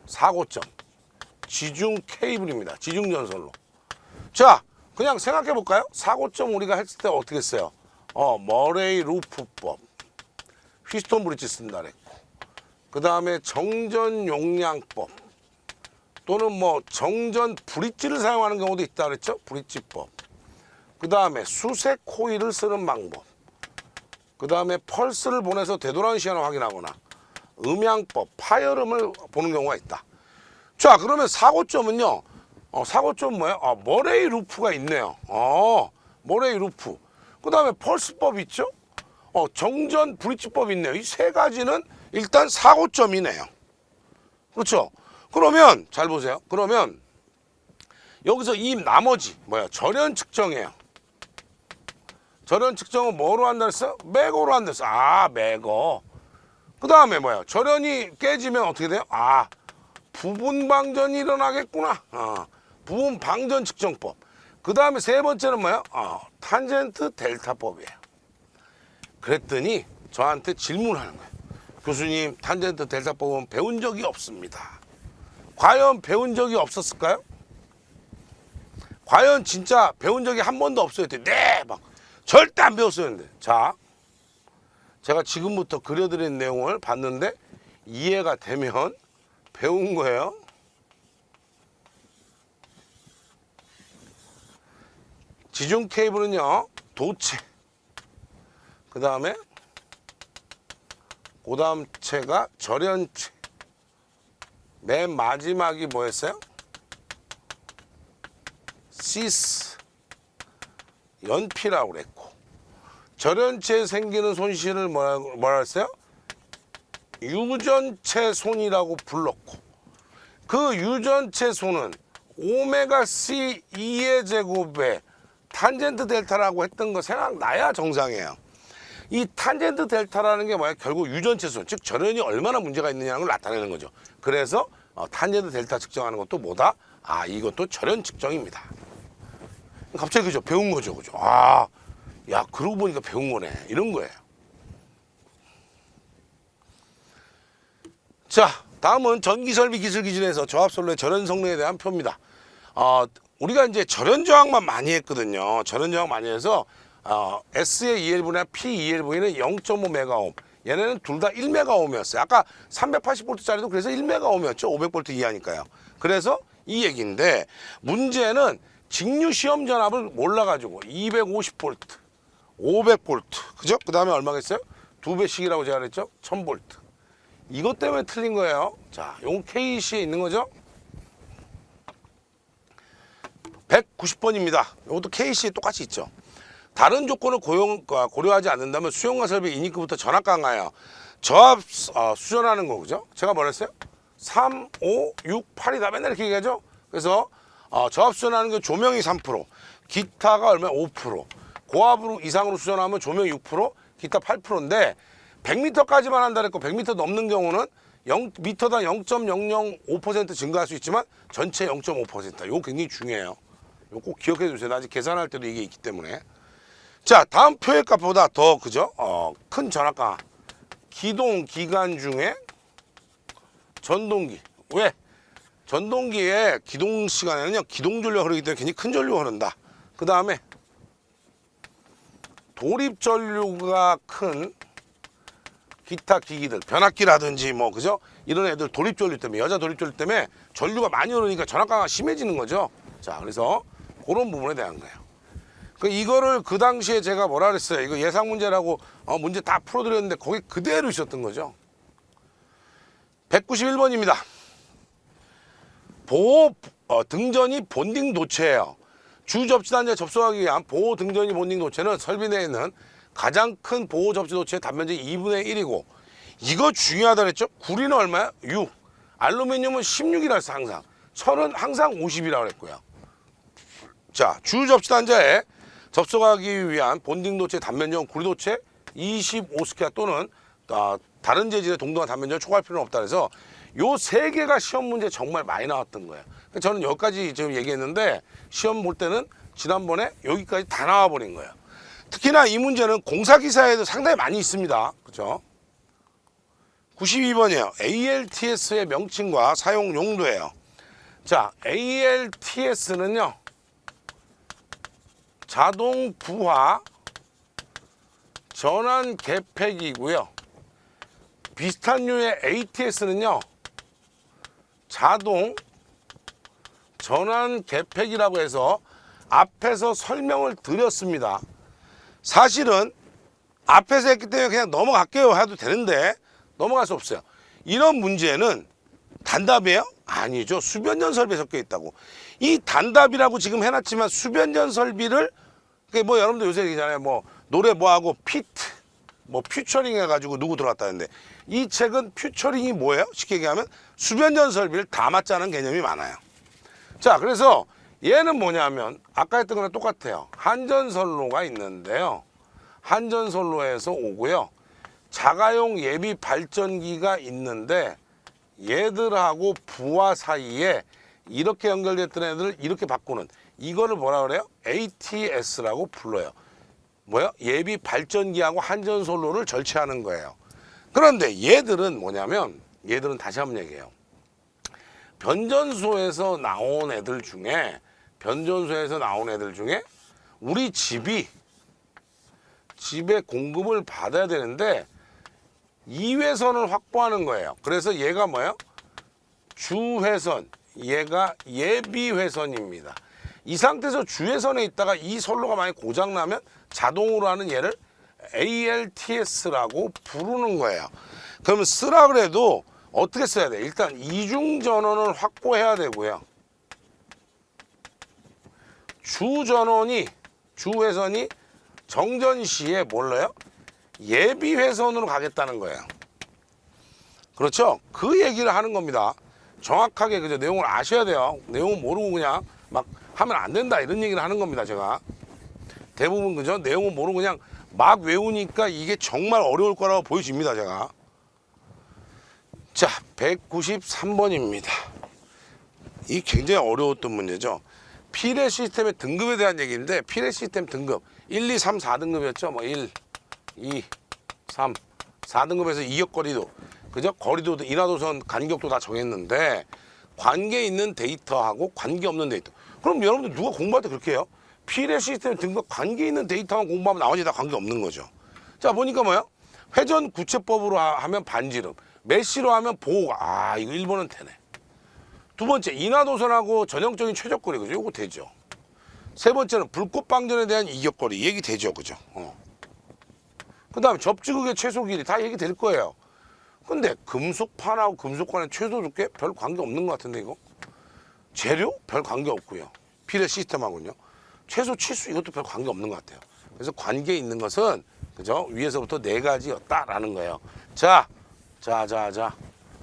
사고점 지중 케이블입니다. 지중 전선로. 자, 그냥 생각해 볼까요? 사고점 우리가 했을 때 어떻게 했어요? 머레이 루프법, 휘스톤 브릿지 쓴다 그랬고, 그 다음에 정전 용량법 또는 뭐 정전 브릿지를 사용하는 경우도 있다 그랬죠? 브릿지법. 그 다음에 수색 코일을 쓰는 방법. 그 다음에 펄스를 보내서 되돌아오는 시간을 확인하거나 음향법, 파열음을 보는 경우가 있다. 자, 그러면 사고점은요. 사고점 뭐예요? 머레이 루프가 있네요. 머레이 루프. 그 다음에 펄스법 있죠? 정전 브릿지법 있네요. 이 세 가지는 일단 사고점이네요. 그렇죠? 그러면 잘 보세요. 그러면 여기서 이 나머지 뭐야? 절연 측정이에요. 절연 측정은 뭐로 한다 했어요? 매거로 한다 했어요. 매거. 그 다음에 뭐야? 절연이 깨지면 어떻게 돼요? 부분 방전이 일어나겠구나. 부분 방전 측정법. 그 다음에 세 번째는 뭐야? 탄젠트 델타법이에요. 그랬더니 저한테 질문하는 거예요. 교수님, 탄젠트 델타법은 배운 적이 없습니다. 과연 배운 적이 없었을까요? 과연 진짜 배운 적이 한 번도 없어요? 네! 막 절대 안 배웠었는데. 자, 제가 지금부터 그려드린 내용을 봤는데 이해가 되면 배운 거예요. 지중 케이블은요, 도체. 그 다음에 그 다음 체가 절연체. 맨 마지막이 뭐였어요? 시스. 연피라고 그랬고. 절연체에 생기는 손실을 뭐라 했어요? 유전체 손이라고 불렀고. 그 유전체 손은 오메가 C 2의 제곱에 탄젠트 델타라고 했던 거 생각나야 정상이에요. 이 탄젠트 델타라는 게 뭐야? 결국 유전체손, 즉 절연이 얼마나 문제가 있느냐는 걸 나타내는 거죠. 그래서 탄젠트 델타 측정하는 것도 뭐다? 이것도 절연 측정입니다. 갑자기 그죠? 배운 거죠, 그죠? 야, 그러고 보니까 배운 거네. 이런 거예요. 자, 다음은 전기설비 기술 기준에서 저압선로의 절연 성능에 대한 표입니다. 우리가 이제 절연 저항만 많이 했거든요. 절연 저항 많이 해서 S의 ELV나 P2LV는 0.5메가옴. 얘네는 둘 다 1메가옴이었어요. 아까 380V짜리도 그래서 1메가옴이었죠. 500V 이하니까요. 그래서 이 얘기인데 문제는 직류 시험 전압을 몰라가지고 250V, 500V, 그죠? 그 다음에 얼마겠어요? 2배씩이라고 제가 그랬죠? 1000V. 이것 때문에 틀린 거예요. 자, 요건 KC에 있는 거죠? 190번입니다. 이것도 KC에 똑같이 있죠. 다른 조건을 고려하지 않는다면 수용과 설비 인입구부터 전압 강화예요. 저압 수전하는 거 그죠? 제가 뭐라 했어요? 3, 5, 6, 8이다 맨날 이렇게 얘기하죠? 그래서 저압 수전하는 게 조명이 3%, 기타가 얼마? 5%, 고압으로 이상으로 수전하면 조명 6%, 기타 8%인데 100m까지만 한다 그랬고 100m 넘는 경우는 0m당 0.005% 증가할 수 있지만 전체 0.5%. 이거 굉장히 중요해요. 이거 꼭 기억해 주세요. 나 아직 계산할 때도 이게 있기 때문에. 자, 다음 표의 값보다 더 그죠? 큰 전압 강화. 기동 기간 중에 전동기. 왜? 전동기의 기동 시간에는요, 기동 전류가 흐르기 때문에 굉장히 큰 전류가 흐른다. 그 다음에 돌입 전류가 큰 기타 기기들, 변압기라든지 뭐 그죠? 이런 애들 돌입 전류 때문에, 여자 돌입 전류 때문에 전류가 많이 흐르니까 전압가가 심해지는 거죠. 자, 그래서 그런 부분에 대한 거예요. 이거를 그 당시에 제가 뭐라 그랬어요? 이거 예상 문제라고 문제 다 풀어드렸는데 거기 그대로 있었던 거죠. 191번입니다. 보호 등전이 본딩 도체예요. 주 접지 단자에 접속하기 위한 보호 등전이 본딩 도체는 설비 내에 있는 가장 큰 보호 접지 도체의 단면적이 2분의 1이고, 이거 중요하다 그랬죠? 구리는 얼마야? 6. 알루미늄은 16이라 했어, 항상. 철은 항상 50이라고 그랬고요. 자, 주 접지 단자에 접속하기 위한 본딩 도체 단면적은 구리 도체 25스퀘어 또는 다른 재질의 동등한 단면적을 초과할 필요는 없다 그래서 요 세 개가 시험 문제 정말 많이 나왔던 거예요. 저는 여기까지 지금 얘기했는데 시험 볼 때는 지난번에 여기까지 다 나와 버린 거예요. 특히나 이 문제는 공사기사에도 상당히 많이 있습니다. 그렇죠? 92번이에요. ALTS의 명칭과 사용 용도예요. 자, ALTS는요, 자동 부하 전환 개폐기고요. 비슷한 류의 ATS는요, 자동 전환 개폐기라고 해서 앞에서 설명을 드렸습니다. 사실은 앞에서 했기 때문에 그냥 넘어갈게요 해도 되는데 넘어갈 수 없어요. 이런 문제는 단답이에요? 아니죠. 수변전 설비에 섞여 있다고. 이 단답이라고 지금 해놨지만 수변전 설비를 뭐 여러분들 요새 얘기잖아요. 뭐 노래 뭐하고 피트 뭐 퓨처링 해가지고 누구 들어갔다는데, 이 책은 퓨처링이 뭐예요? 쉽게 얘기하면 수변전 설비를 담았자는 개념이 많아요. 자, 그래서 얘는 뭐냐면 아까 했던 거랑 똑같아요. 한전선로가 있는데요, 한전선로에서 오고요, 자가용 예비 발전기가 있는데 얘들하고 부하 사이에 이렇게 연결됐던 애들을 이렇게 바꾸는, 이거를 뭐라 그래요? ATS라고 불러요. 뭐야? 예비 발전기하고 한전선로를 절취하는 거예요. 그런데 얘들은 뭐냐면, 얘들은 다시 한번 얘기해요. 변전소에서 나온 애들 중에 우리 집에 공급을 받아야 되는데 2회선을 확보하는 거예요. 그래서 얘가 뭐예요? 주회선, 얘가 예비회선입니다. 이 상태에서 주회선에 있다가 이 선로가 만약 고장나면 자동으로 하는 얘를 ALTS라고 부르는 거예요. 그러면 쓰라 그래도 어떻게 써야 돼? 일단 이중전원을 확보해야 되고요. 주회선이 정전 시에 몰라요? 예비회선으로 가겠다는 거예요. 그렇죠? 그 얘기를 하는 겁니다. 정확하게 그저 내용을 아셔야 돼요. 내용을 모르고 그냥 막 하면 안 된다 이런 얘기를 하는 겁니다. 제가 대부분 그죠? 내용을 모르고 그냥 막 외우니까 이게 정말 어려울 거라고 보여집니다. 제가. 자, 193번입니다. 이 굉장히 어려웠던 문제죠. 피레 시스템의 등급에 대한 얘기인데, 피레 시스템 등급 1, 2, 3, 4등급이었죠. 뭐 1, 2, 3, 4등급에서 이역거리도, 그죠? 거리도, 인하도선 간격도 다 정했는데 관계 있는 데이터하고 관계 없는 데이터. 그럼 여러분들 누가 공부할 때 그렇게 해요? 피레 시스템 등급 관계 있는 데이터만 공부하면 나머지 다 관계 없는 거죠. 자, 보니까 뭐예요? 회전 구체법으로 하면 반지름, 메시로 하면 보호가, 이거 1번은 되네. 두 번째, 인하도선하고 전형적인 최적거리, 그죠? 이거 되죠. 세 번째는 불꽃방전에 대한 이격거리, 얘기 되죠, 그죠? 그 다음에 접지극의 최소 길이 다 얘기 될 거예요. 근데 금속판하고 금속관의 최소 두께 별 관계 없는 것 같은데, 이거? 재료? 별 관계 없고요. 피레 시스템하고는요. 최소 치수 이것도 별 관계 없는 것 같아요. 그래서 관계 있는 것은, 그죠? 위에서부터 4가지였다라는 거예요. 자.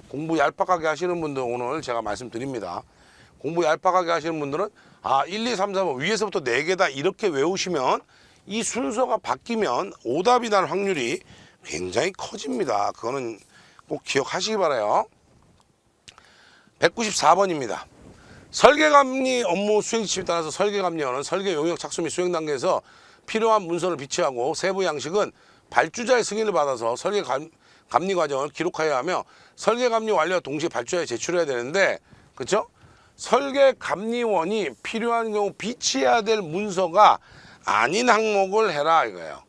공부 얄팍하게 하시는 분들 오늘 제가 말씀드립니다. 공부 얄팍하게 하시는 분들은 1, 2, 3, 4번 위에서부터 4개다 이렇게 외우시면 이 순서가 바뀌면 오답이 날 확률이 굉장히 커집니다. 그거는 꼭 기억하시기 바라요. 194번입니다. 설계감리 업무 수행 지침에 따라서 설계감리원은 설계 용역 착수 및 수행 단계에서 필요한 문서를 비치하고 세부 양식은 발주자의 승인을 받아서 설계감리 과정을 기록하여야 하며 설계감리 완료와 동시에 발주자에 제출해야 되는데, 그렇죠? 설계감리원이 필요한 경우 비치해야 될 문서가 아닌 항목을 해라 이거예요.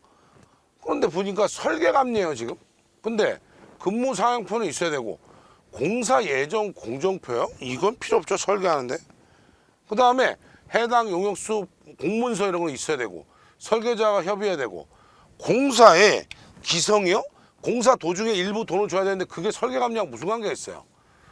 그런데 보니까 설계감리예요 지금. 근데 근무사항표는 있어야 되고 공사 예정 공정표요? 이건 필요 없죠 설계하는데. 그 다음에 해당 용역수 공문서 이런 거 있어야 되고 설계자가 협의해야 되고 공사에 기성이요? 공사 도중에 일부 돈을 줘야 되는데 그게 설계감리랑 무슨 관계가 있어요?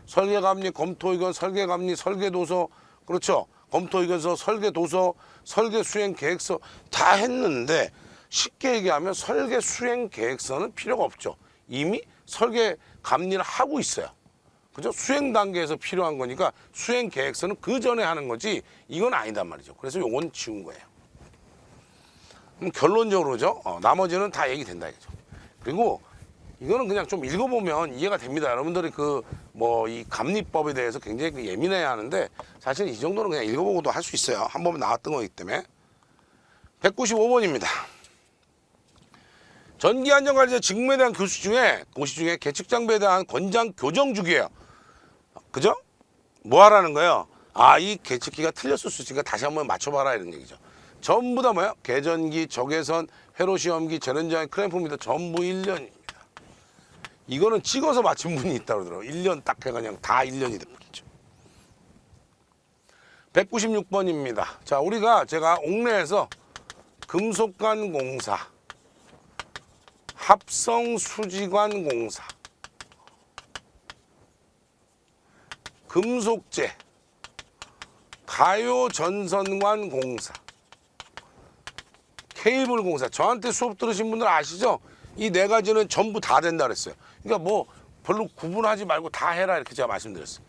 설계감리, 검토의견, 설계감리, 설계도서, 그렇죠? 검토의견서, 설계도서, 설계수행계획서 다 했는데 쉽게 얘기하면 설계수행계획서는 필요가 없죠. 이미 설계감리를 하고 있어요. 그죠? 수행 단계에서 필요한 거니까 수행계획서는 그 전에 하는 거지 이건 아니단 말이죠. 그래서 요건 지운 거예요. 그럼 결론적으로죠. 나머지는 다 얘기된다 이거죠. 그리고 이거는 그냥 좀 읽어보면 이해가 됩니다. 여러분들이 이 감리법에 대해서 굉장히 예민해야 하는데 사실 이 정도는 그냥 읽어보고도 할 수 있어요. 한 번에 나왔던 거기 때문에. 195번입니다. 전기안전관리자 직무에 대한 고시 중에 계측장비에 대한 권장 교정 주기예요. 그죠? 뭐 하라는 거예요? 이 계측기가 틀렸을 수 있으니까 다시 한번 맞춰봐라 이런 얘기죠. 전부 다 뭐야? 계전기, 적외선, 회로시험기, 재련장, 크램프입니다. 전부 1년입니다. 이거는 찍어서 맞힌 분이 있다고 그러더라고요. 1년 딱 해가 그냥 다 1년이 돼버리죠. 196번입니다. 자, 제가 옥내에서 금속관 공사, 합성수지관 공사, 금속재, 가요전선관 공사, 케이블 공사. 저한테 수업 들으신 분들 아시죠? 이 네 가지는 전부 다 된다 그랬어요. 그러니까 별로 구분하지 말고 다 해라 이렇게 제가 말씀드렸어요.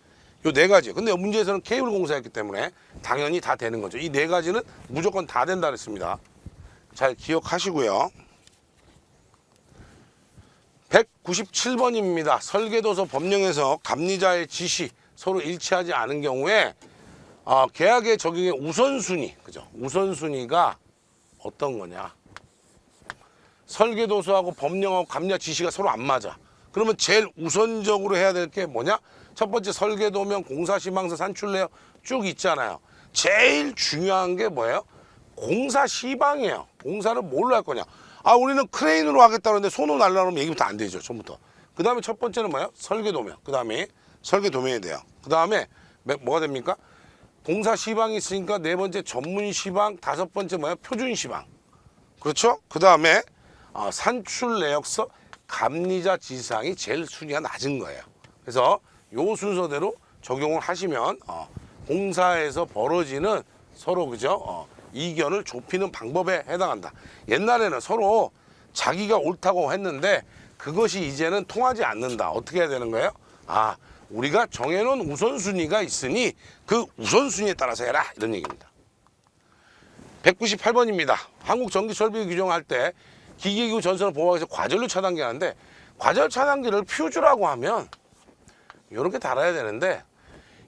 요 네 가지. 근데 문제에서는 케이블 공사였기 때문에 당연히 다 되는 거죠. 이 네 가지는 무조건 다 된다 그랬습니다. 잘 기억하시고요. 197번입니다. 설계도서 법령에서 감리자의 지시 서로 일치하지 않은 경우에 계약의 적용의 우선순위, 그죠? 우선순위가 어떤 거냐? 설계도서하고 법령하고 감리자 지시가 서로 안 맞아. 그러면 제일 우선적으로 해야 될 게 뭐냐? 첫 번째 설계도면 공사시방서 산출내역 쭉 있잖아요. 제일 중요한 게 뭐예요? 공사시방이에요. 공사를 뭘로 할 거냐? 우리는 크레인으로 하겠다는데 손으로 날라오면 얘기부터 안 되죠. 처음부터. 그 다음에 첫 번째는 뭐예요? 설계도면. 그 다음에 설계도면이 돼요. 그 다음에 뭐가 됩니까? 공사시방이 있으니까 네 번째 전문시방, 다섯 번째 뭐예요? 표준시방. 그렇죠? 그 다음에 산출내역서 감리자 지시사항이 제일 순위가 낮은 거예요. 그래서 요 순서대로 적용을 하시면 공사에서 벌어지는 서로 그죠? 이견을 좁히는 방법에 해당한다. 옛날에는 서로 자기가 옳다고 했는데 그것이 이제는 통하지 않는다. 어떻게 해야 되는 거예요? 우리가 정해놓은 우선순위가 있으니 그 우선순위에 따라서 해라 이런 얘기입니다. 198번입니다. 한국전기설비 규정할 때 기계기구 전선을 보호하기 위해서 과전류 차단기 하는데 과전 차단기를 퓨즈라고 하면 이렇게 달아야 되는데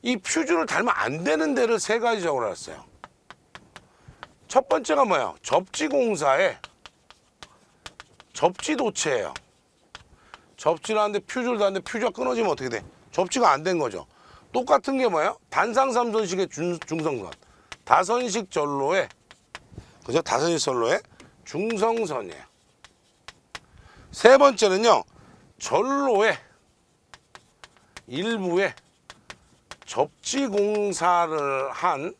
이 퓨즈를 달면 안 되는 데를 세 가지 적어놨어요. 첫 번째가 뭐예요? 접지공사에 접지도체예요. 접지를 하는데 퓨즈를 달는데 퓨즈가 끊어지면 어떻게 돼? 접지가 안 된 거죠. 똑같은 게 뭐예요? 단상삼선식의 중성선. 다선식 전로에 그죠? 다선식 전로에 중성선이에요. 세 번째는요. 전로에 일부에 접지공사를 한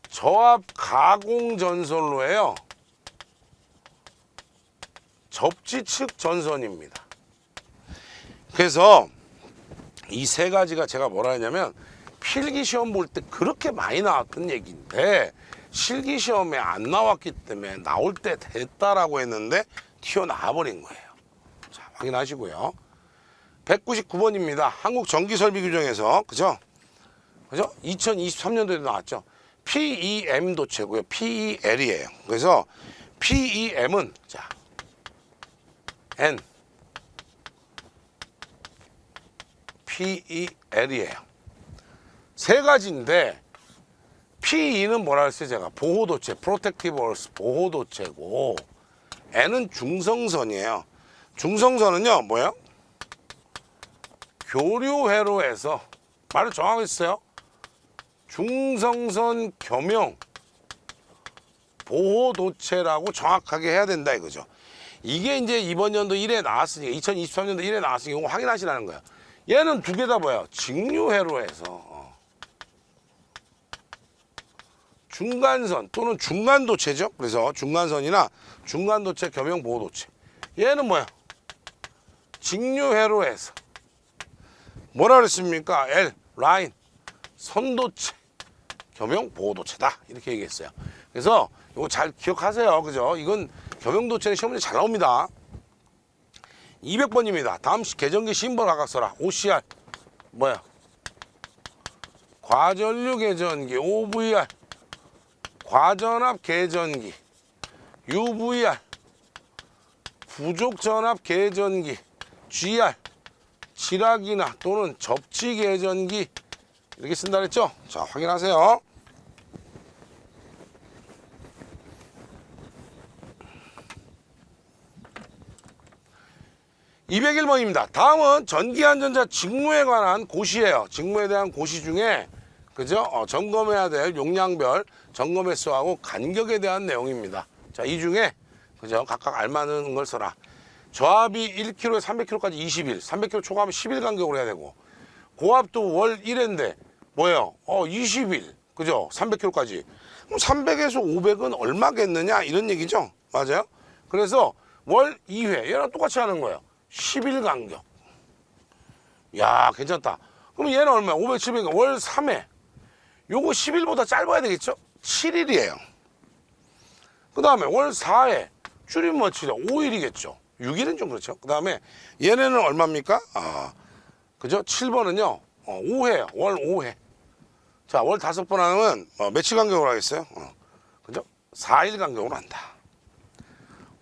저압 가공 전선로예요. 접지 측 전선입니다. 그래서 이 세 가지가 제가 뭐라 했냐면 필기 시험 볼 때 그렇게 많이 나왔던 얘기인데 실기 시험에 안 나왔기 때문에 나올 때 됐다라고 했는데 튀어나와 버린 거예요. 자, 확인하시고요. 199번입니다. 한국전기설비 규정에서 그죠? 2023년도에 나왔죠. PEM 도체고요. PEL이에요. 그래서 PEM은 자 N PEL이에요. 세 가지인데 PE는 뭐라 했어요? 제가 보호도체, 프로텍티브 얼스 보호도체고 N은 중성선이에요. 중성선은요 뭐예요? 교류회로에서 말을 정확히 했어요. 중성선 겸용 보호도체라고 정확하게 해야 된다 이거죠. 이게 이제 이번 연도 1회 나왔으니까 2023년도 1회 나왔으니까 이거 확인하시라는 거예요. 얘는 두 개 다 뭐예요? 직류회로 해서 중간선 또는 중간도체죠. 그래서 중간선이나 중간도체 겸용 보호도체. 얘는 뭐야? 직류회로 해서 뭐라 그랬습니까? L 라인 선도체 겸용 보호도체다 이렇게 얘기했어요. 그래서 이거 잘 기억하세요. 그죠? 이건 겸용도체는 시험 문제 잘 나옵니다. 200번입니다. 다음 계전기 심벌 각각 써라. OCR 뭐야? 과전류 계전기 OVR 과전압 계전기 UVR 부족전압 계전기 GR 지락이나 또는 접지 계전기 이렇게 쓴다 그랬죠? 자, 확인하세요. (201번입니다) 다음은 전기안전자 직무에 관한 고시예요. 직무에 대한 고시 중에 그죠? 점검해야 될 용량별 점검 횟수하고 간격에 대한 내용입니다. 자, 이 중에 그죠? 각각 알맞는 걸 써라. 저압이 1kg에 300kg까지 20일, 300kg 초과하면 10일 간격으로 해야 되고, 고압도 월 1회인데 뭐예요? 20일, 그죠? 300kg까지. 그럼 300에서 500은 얼마겠느냐? 이런 얘기죠. 맞아요? 그래서 월 2회, 얘랑 똑같이 하는 거예요. 10일 간격. 야, 괜찮다. 그럼 얘는 얼마야? 500, 700, 월 3회. 요거 10일보다 짧아야 되겠죠? 7일이에요. 그 다음에 월 4회. 줄이면 뭐 7일, 5일이겠죠. 6일은 좀 그렇죠. 그 다음에 얘네는 얼마입니까? 그죠? 7번은요, 5회요. 월 5회. 자, 월 5번 하면 며칠 간격으로 하겠어요? 그죠? 4일 간격으로 한다.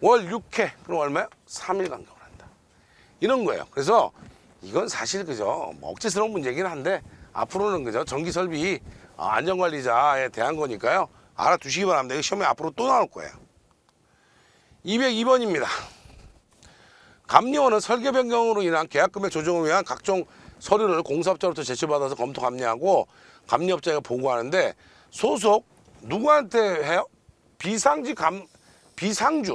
월 6회. 그럼 얼마요? 3일 간격으로 한다. 이런 거예요. 그래서 이건 사실 그죠? 뭐 억지스러운 문제긴 한데 앞으로는 그죠? 전기설비 안전관리자에 대한 거니까요. 알아두시기 바랍니다. 이거 시험에 앞으로 또 나올 거예요. 202번입니다. 감리원은 설계 변경으로 인한 계약금액 조정을 위한 각종 서류를 공사업자로부터 제출받아서 검토 감리하고 감리업자가 보고하는데 소속 누구한테 해요?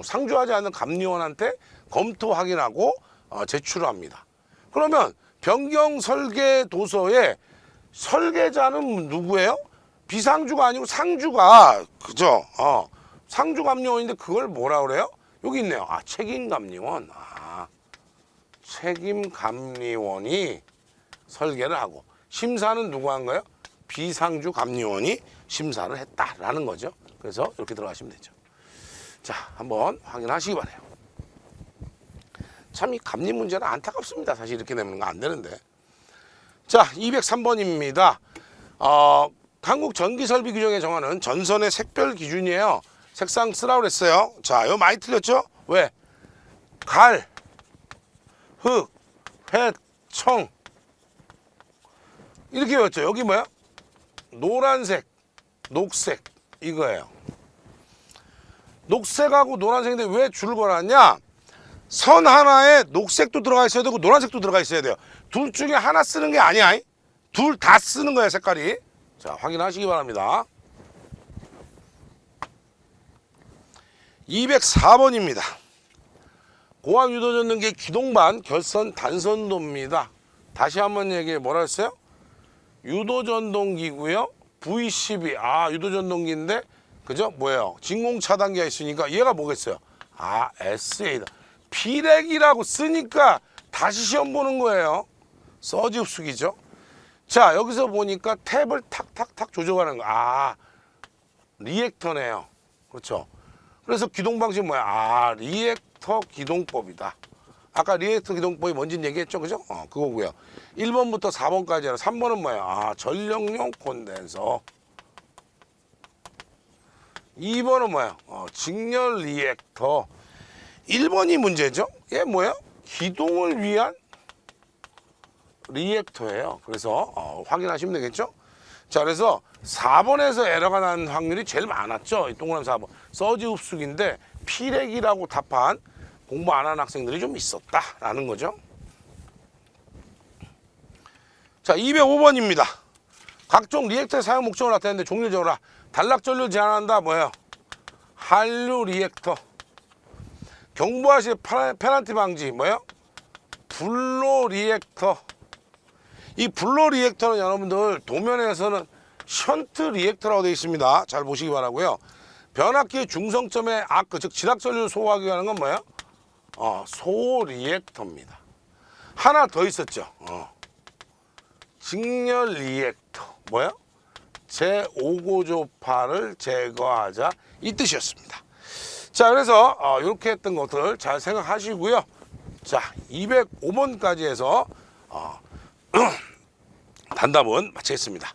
상주하지 않는 감리원한테 검토 확인하고 제출을 합니다. 그러면 변경 설계 도서에 설계자는 누구예요? 비상주가 아니고 상주가, 그죠? 상주 감리원인데 그걸 뭐라 그래요? 여기 있네요. 책임 감리원. 책임 감리원이 설계를 하고 심사는 누구 한 거예요? 비상주 감리원이 심사를 했다라는 거죠. 그래서 이렇게 들어가시면 되죠. 자, 한번 확인하시기 바래요. 참 이 감리 문제는 안타깝습니다. 사실 이렇게 내면 안 되는데. 자, 203번입니다. 한국 전기설비 규정에 정하는 전선의 색별 기준이에요. 색상 쓰라고 그랬어요. 자, 이거 많이 틀렸죠? 왜? 갈, 흑, 회, 청 이렇게 외웠죠. 여기 뭐야? 노란색, 녹색 이거예요. 녹색하고 노란색인데 왜 줄을 걸었냐? 선 하나에 녹색도 들어가 있어야 되고 노란색도 들어가 있어야 돼요. 둘 중에 하나 쓰는 게 아니야. 둘 다 쓰는 거야, 색깔이. 자, 확인하시기 바랍니다. 204번입니다. 고압 유도전등기 기동반 결선 단선도입니다. 다시 한번 얘기해. 뭐라 했어요? 유도전동기고요. V12. 유도전동기인데 그죠? 뭐예요? 진공 차단기가 있으니까 얘가 뭐겠어요? SA다. 비렉이라고 쓰니까 다시 시험 보는 거예요. 서지 흡수기죠. 자, 여기서 보니까 탭을 탁탁탁 조정하는 거. 리액터네요. 그렇죠. 그래서 기동 방식 뭐야? 리액터 기동법이다. 아까 리액터 기동법이 뭔지 얘기했죠. 그죠? 그거고요. 1번부터 4번까지는 3번은 뭐야? 전력용 콘덴서. 2번은 뭐야? 직렬 리액터. 1번이 문제죠. 얘 뭐야? 기동을 위한 리액터예요. 그래서 확인하시면 되겠죠. 자, 그래서 4번에서 에러가 난 확률이 제일 많았죠. 이 동그라미 4번. 서지 흡수기인데 피렉이라고 답한 공부 안 하는 학생들이 좀 있었다라는 거죠. 자, 205번입니다. 각종 리액터의 사용 목적을 나타내는데 종류적으로 단락전류 제한한다. 뭐예요? 한류 리액터. 경부하 시 페널티 방지. 뭐예요? 블로 리액터. 이 블로 리액터는 여러분들 도면에서는 션트 리액터라고 되어 있습니다. 잘 보시기 바라고요. 변압기의 중성점의 아크, 즉 진압전류를 소화하기 위한 건 뭐예요? 소 리액터입니다. 하나 더 있었죠. 직렬 리액터. 뭐야? 제5고조파를 제거하자, 이 뜻이었습니다. 자, 그래서 이렇게 했던 것들 잘 생각하시고요. 자, 205번까지 해서 단답은 마치겠습니다.